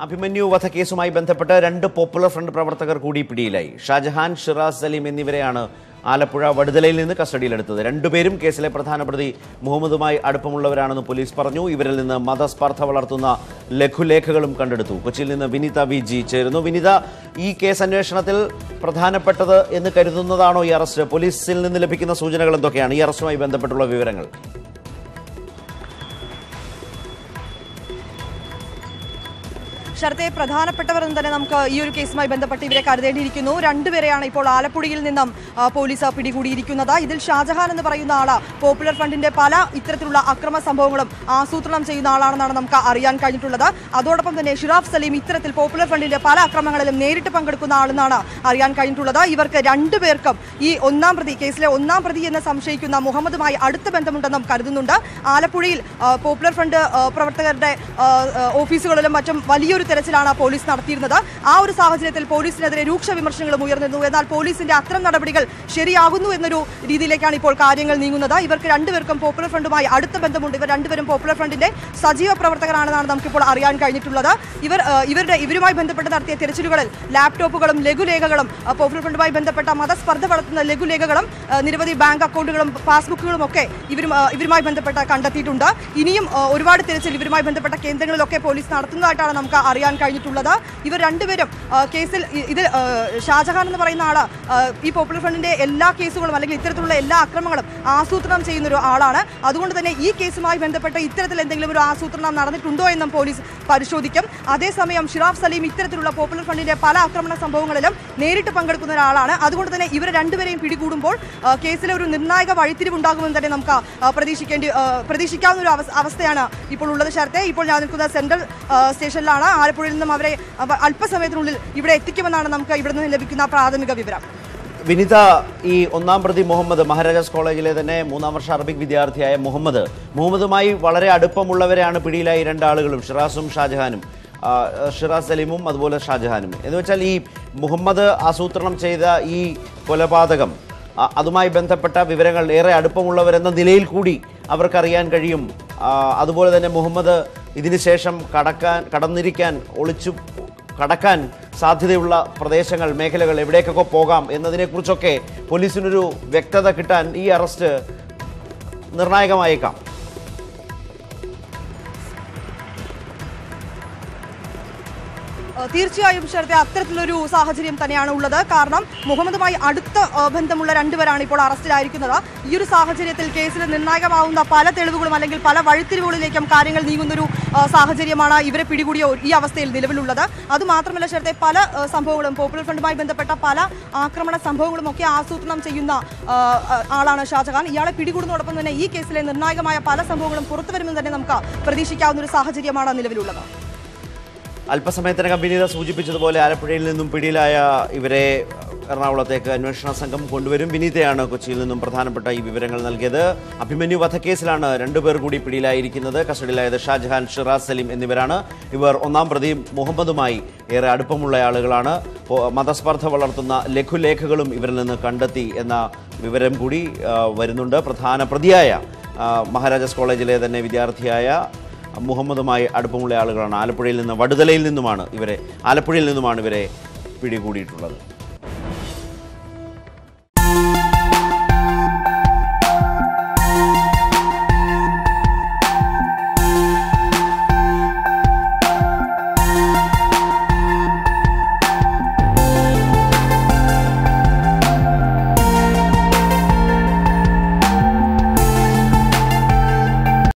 അഭിമന്യു വധക്കേസുമായി ബന്ധപ്പെട്ട് രണ്ട് popular front പ്രവർത്തകർ കൂടി പിടിയിലായി. ഷാജഹാൻ, ഷിറാസ് സലീം എന്നിവരെയാണ് ആലപ്പുഴ വടുതലയിൽ നിന്ന് കസ്റ്റഡിയിലെടുത്തത്. രണ്ടുപേരും കേസിലെ പ്രധാന പ്രതി മുഹമ്മദുമായി അടുപ്പമുള്ളവരാണെന്ന് പോലീസ് പറഞ്ഞു. ഇവരിൽ നിന്ന് മതസ്പർദ്ധ വളർത്തുന്ന ലഘുലേഖകളും കണ്ടെടുത്തു. കൊച്ചിയിൽ നിന്ന് വിനിത വി.ജി ചേരുന്നു. വിനിത, ഈ കേസ് അന്വേഷണത്തിൽ പ്രധാനപ്പെട്ടത് എന്ന് കരുതുന്നതാണോ ഈ അറസ്റ്റ്? പോലീസിൽ നിന്ന് ലഭിക്കുന്ന സൂചനകൾ എന്തൊക്കെയാണ്? ഈ അറസ്റ്റുമായി ബന്ധപ്പെട്ടുള്ള വിവരങ്ങൾ. ശരത്തെ, പ്രധാനപ്പെട്ടവർ തന്നെ നമുക്ക് ഈ ഒരു കേസുമായി ബന്ധപ്പെട്ട് ഇവരെ കരുതേണ്ടിയിരിക്കുന്നു. രണ്ടുപേരെയാണ് ഇപ്പോൾ ആലപ്പുഴയിൽ നിന്നും പോലീസ് പിടികൂടിയിരിക്കുന്നത്. ഇതിൽ ഷാജഹാൻ എന്ന് പറയുന്ന ആള് പോപ്പുലർ ഫ്രണ്ടിന്റെ പല ഇത്തരത്തിലുള്ള അക്രമ സംഭവങ്ങളും ആസൂത്രണം ചെയ്യുന്ന ആളാണെന്നാണ് നമുക്ക് അറിയാൻ കഴിഞ്ഞിട്ടുള്ളത്. അതോടൊപ്പം തന്നെ ഷിറാഫ് സലീം ഇത്തരത്തിൽ പോപ്പുലർ ഫ്രണ്ടിന്റെ പല അക്രമങ്ങളിലും നേരിട്ട് പങ്കെടുക്കുന്ന ആളെന്നാണ് അറിയാൻ കഴിഞ്ഞിട്ടുള്ളത്. ഇവർക്ക് രണ്ടുപേർക്കും ഈ കേസിലെ ഒന്നാം പ്രതി എന്ന് സംശയിക്കുന്ന മുഹമ്മദുമായി അടുത്ത ബന്ധമുണ്ടെന്നും കരുതുന്നുണ്ട്. ആലപ്പുഴയിൽ പോപ്പുലർ ഫ്രണ്ട് പ്രവർത്തകരുടെ ഓഫീസുകളിലും മറ്റും വലിയൊരു തെരച്ചിലാണ് പോലീസ് നടത്തിയിരുന്നത്. ആ ഒരു സാഹചര്യത്തിൽ പോലീസിനെതിരെ രൂക്ഷ വിമർശനങ്ങളും ഉയർന്നിരുന്നു. എന്നാൽ പോലീസിന്റെ അത്തരം നടപടികൾ ശരിയാകുന്നു എന്നൊരു രീതിയിലേക്കാണ് ഇപ്പോൾ കാര്യങ്ങൾ നീങ്ങുന്നത്. ഇവർക്ക് രണ്ടുപേർക്കും പോപ്പുലർ ഫ്രണ്ടുമായി അടുത്ത ബന്ധമുണ്ട്. ഇവർ രണ്ടുപേരും പോപ്പുലർ ഫ്രണ്ടിന്റെ സജീവ പ്രവർത്തകരാണെന്നാണ് നമുക്കിപ്പോൾ അറിയാൻ കഴിഞ്ഞിട്ടുള്ളത്. ഇവരുമായി ബന്ധപ്പെട്ട് നടത്തിയ തെരച്ചിലുകളിൽ ലാപ്ടോപ്പുകളും ലഘുലേഖകളും പോപ്പുലർ ഫ്രണ്ടുമായി ബന്ധപ്പെട്ട മതസ്പർദ്ധ വളർത്തുന്ന ലഘുലേഖകളും നിരവധി ബാങ്ക് അക്കൗണ്ടുകളും പാസ്ബുക്കുകളും ഒക്കെ ഇവരുമായി ബന്ധപ്പെട്ട് കണ്ടെത്തിയിട്ടുണ്ട്. ഇനിയും ഒരുപാട് തെരച്ചിൽ ഇവരുമായി ബന്ധപ്പെട്ട കേന്ദ്രങ്ങളിലൊക്കെ പോലീസ് നടത്തുന്നതായിട്ടാണ് നമുക്ക് അറിയാൻ കഴിഞ്ഞിട്ടുള്ളത്. ഇവർ രണ്ടുപേരും കേസിൽ ഷാജഹാൻ എന്ന് പറയുന്ന ആള് ഈ പോപ്പുലർ ഫ്രണ്ടിന്റെ എല്ലാ കേസുകളും അല്ലെങ്കിൽ ഇത്തരത്തിലുള്ള എല്ലാ അക്രമങ്ങളും ആസൂത്രണം ചെയ്യുന്ന ഒരു ആളാണ്. അതുകൊണ്ട് തന്നെ ഈ കേസുമായി ബന്ധപ്പെട്ട് ഇത്തരത്തിൽ എന്തെങ്കിലും ഒരു ആസൂത്രണം നടന്നിട്ടുണ്ടോ എന്നും പോലീസ് പരിശോധിക്കും. അതേസമയം ഷിറാഫ് സലീം ഇത്തരത്തിലുള്ള പോപ്പുലർ ഫ്രണ്ടിന്റെ പല ആക്രമണ സംഭവങ്ങളിലും നേരിട്ട് പങ്കെടുക്കുന്ന ഒരാളാണ്. അതുകൊണ്ട് തന്നെ ഇവരെ രണ്ടുപേരെയും പിടികൂടുമ്പോൾ കേസിലെ ഒരു നിർണായക വഴിത്തിരിവുണ്ടാകുമെന്ന് തന്നെ നമുക്ക് പ്രതീക്ഷിക്കാവുന്ന ഒരു അവസ്ഥയാണ് ഇപ്പോൾ ഉള്ളത്. ശരത്തെ, ഇപ്പോൾ ഞാൻ നിൽക്കുന്ന സെൻട്രൽ സ്റ്റേഷനിലാണ്. ആലപ്പുഴയിൽ നിന്നും അവരെ അല്പസമയത്തിനുള്ളിൽ ഇവിടെ എത്തിക്കുമെന്നാണ് നമുക്ക് ഇവിടെ നിന്ന് ലഭിക്കുന്ന പ്രാഥമിക വിവരം. വിനിത, ഈ ഒന്നാം പ്രതി മുഹമ്മദ് മഹാരാജാസ് കോളേജിലെ തന്നെ 3ാം വർഷ അറബിക് വിദ്യാർത്ഥിയായ മുഹമ്മദുമായി വളരെ അടുപ്പമുള്ളവരെയാണ് പിടിയിലായി രണ്ടാളുകളും, ഷിറാസും ഷാജഹാനും. ഷിറാസ് സലീമും അതുപോലെ ഷാജഹാനും. എന്ന് വെച്ചാൽ ഈ മുഹമ്മദ് ആസൂത്രണം ചെയ്ത ഈ കൊലപാതകം, അതുമായി ബന്ധപ്പെട്ട വിവരങ്ങൾ ഏറെ അടുപ്പമുള്ളവരെന്ന നിലയിൽ കൂടി അവർക്കറിയാൻ കഴിയും. അതുപോലെ തന്നെ മുഹമ്മദ് ഇതിനുശേഷം കടക്കാൻ സാധ്യതയുള്ള പ്രദേശങ്ങൾ, മേഖലകൾ എവിടേക്കൊക്കെ പോകാം എന്നതിനെക്കുറിച്ചൊക്കെ പോലീസിനൊരു വ്യക്തത കിട്ടാൻ ഈ അറസ്റ്റ് നിർണായകമായേക്കാം. തീർച്ചയായും ശരത്തെ, അത്തരത്തിലൊരു സാഹചര്യം തന്നെയാണ് ഉള്ളത്. കാരണം മുഹമ്മദുമായി അടുത്ത ബന്ധമുള്ള രണ്ടുപേരാണ് ഇപ്പോൾ അറസ്റ്റിലായിരിക്കുന്നത്. ഈ ഒരു സാഹചര്യത്തിൽ കേസിൽ നിർണായകമാവുന്ന പല തെളിവുകളും അല്ലെങ്കിൽ പല വഴിത്തിരിവുകളിലേക്കും കാര്യങ്ങൾ നീങ്ങുന്നൊരു സാഹചര്യമാണ് ഇവരെ പിടികൂടിയ ഈ അവസ്ഥയിൽ നിലവിലുള്ളത്. അതുമാത്രമല്ല ശരത്തെ, പല സംഭവങ്ങളും പോപ്പുലർ ഫ്രണ്ടുമായി ബന്ധപ്പെട്ട പല ആക്രമണ സംഭവങ്ങളും ഒക്കെ ആസൂത്രണം ചെയ്യുന്ന ആളാണ് ഷാജഹാൻ. ഇയാളെ പിടികൂടുന്നതോടൊപ്പം തന്നെ ഈ കേസിലെ നിർണായകമായ പല സംഭവങ്ങളും പുറത്തു വരുമെന്ന് തന്നെ നമുക്ക് പ്രതീക്ഷിക്കാവുന്ന ഒരു സാഹചര്യമാണ് നിലവിലുള്ളത്. അല്പസമയത്തിനകം വിനീത സൂചിപ്പിച്ചതുപോലെ ആലപ്പുഴയിൽ നിന്നും പിടിയിലായ ഇവരെ എറണാകുളത്തേക്ക് അന്വേഷണ സംഘം കൊണ്ടുവരും. വിനീതയാണ് കൊച്ചിയിൽ നിന്നും പ്രധാനപ്പെട്ട ഈ വിവരങ്ങൾ നൽകിയത്. അഭിമന്യു വധക്കേസിലാണ് രണ്ടുപേർ കൂടി പിടിയിലായിരിക്കുന്നത്. കസ്റ്റഡിയിലായത് ഷാജഹാൻ, ഷിറാസ് സലീം എന്നിവരാണ്. ഇവർ ഒന്നാം പ്രതി മുഹമ്മദുമായി ഏറെ അടുപ്പമുള്ള ആളുകളാണ്. മതസ്പർദ്ധ വളർത്തുന്ന ലഘുലേഖകളും ഇവരിൽ നിന്ന് കണ്ടെത്തി എന്ന വിവരം കൂടി വരുന്നുണ്ട്. പ്രധാന പ്രതിയായ മഹാരാജാസ് കോളേജിലെ തന്നെ വിദ്യാർത്ഥിയായ മുഹമ്മദുമായി അടുപ്പമുള്ള ആളുകളാണ്. വടുതലയിൽ നിന്നുമാണ് ഇവരെ പിടികൂടിയിട്ടുള്ളത്.